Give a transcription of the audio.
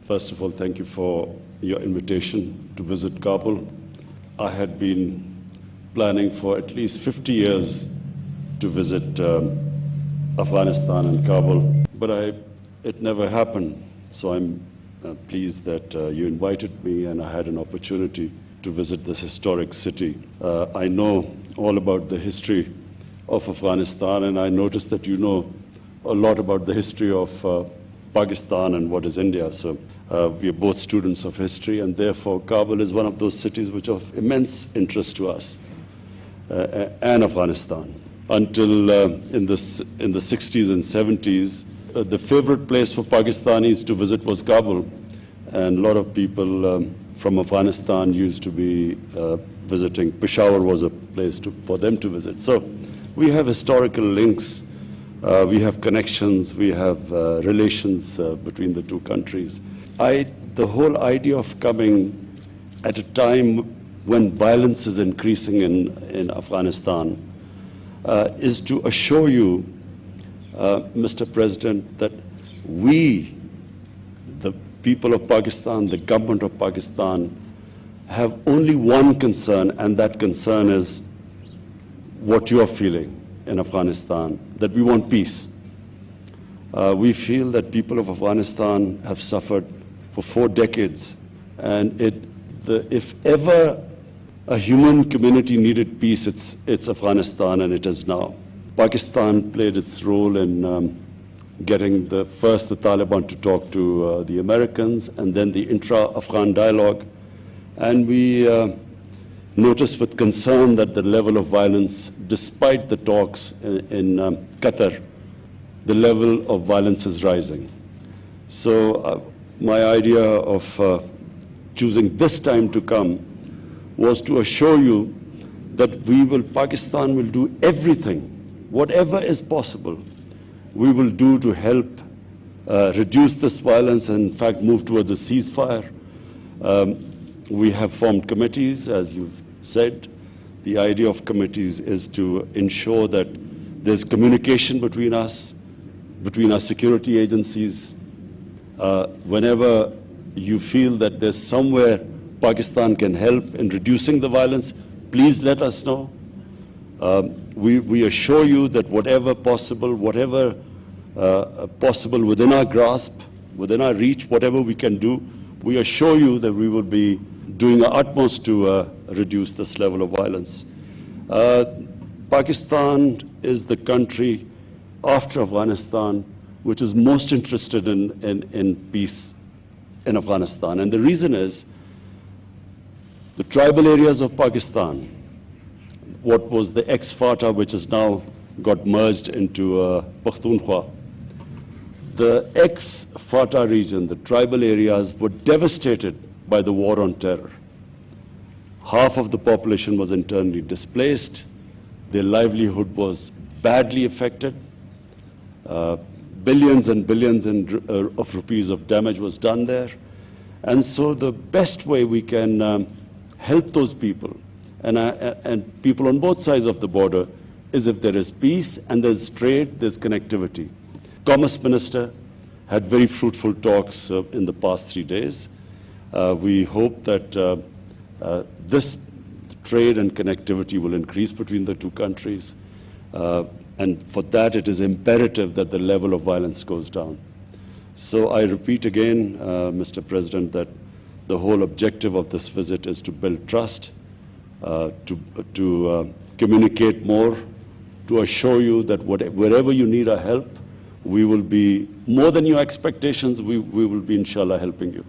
First of all, thank you for your invitation to visit Kabul. I had been planning for at least 50 years to visit Afghanistan and Kabul, but it never happened. So I'm pleased that you invited me and I had an opportunity to visit this historic city. I know all about the history of Afghanistan, and I noticed that you know a lot about the history of Pakistan and what is India. So we are both students of history, and therefore Kabul is one of those cities which are of immense interest to us and Afghanistan. Until in the 60s and 70s, the favorite place for Pakistanis to visit was Kabul, and a lot of people from Afghanistan used to be visiting. Peshawar was a place for them to visit. So we have historical links. We have connections, we have relations between the two countries. The whole idea of coming at a time when violence is increasing in Afghanistan is to assure you, Mr. President, that we, the people of Pakistan, the government of Pakistan, have only one concern, and that concern is what you are feeling in Afghanistan, that we want peace. We feel that people of Afghanistan have suffered for 4 decades, and if ever a human community needed peace, it's Afghanistan, and it is now. Pakistan played its role in getting first the Taliban to talk to the Americans, and then the intra-Afghan dialogue. And we noticed with concern that the level of violence, despite the talks in Qatar, the level of violence is rising. So my idea of choosing this time to come was to assure you that Pakistan will do everything, whatever is possible, we will do to help reduce this violence and in fact move towards a ceasefire. We have formed committees, as you've said. The idea of committees is to ensure that there's communication between us, between our security agencies. Whenever you feel that there's somewhere Pakistan can help in reducing the violence, please let us know. We assure you that whatever possible within our grasp, within our reach, whatever we can do, we assure you that we will be doing our utmost to reduce this level of violence. Pakistan is the country after Afghanistan which is most interested in peace in Afghanistan. And the reason is the tribal areas of Pakistan, what was the ex-FATA, which has now got merged into Pakhtunkhwa. The ex-FATA region, the tribal areas, were devastated by the war on terror. Half of the population was internally displaced. Their livelihood was badly affected. Billions and billions of rupees of damage was done there. And so the best way we can help those people, and people on both sides of the border, is if there is peace and there's trade, there's connectivity. Commerce Minister had very fruitful talks in the past 3 days. We hope that this trade and connectivity will increase between the two countries. And for that, it is imperative that the level of violence goes down. So I repeat again, Mr. President, that the whole objective of this visit is to build trust, to communicate more, to assure you that wherever you need our help, we will be, more than your expectations, we will be, inshallah, helping you.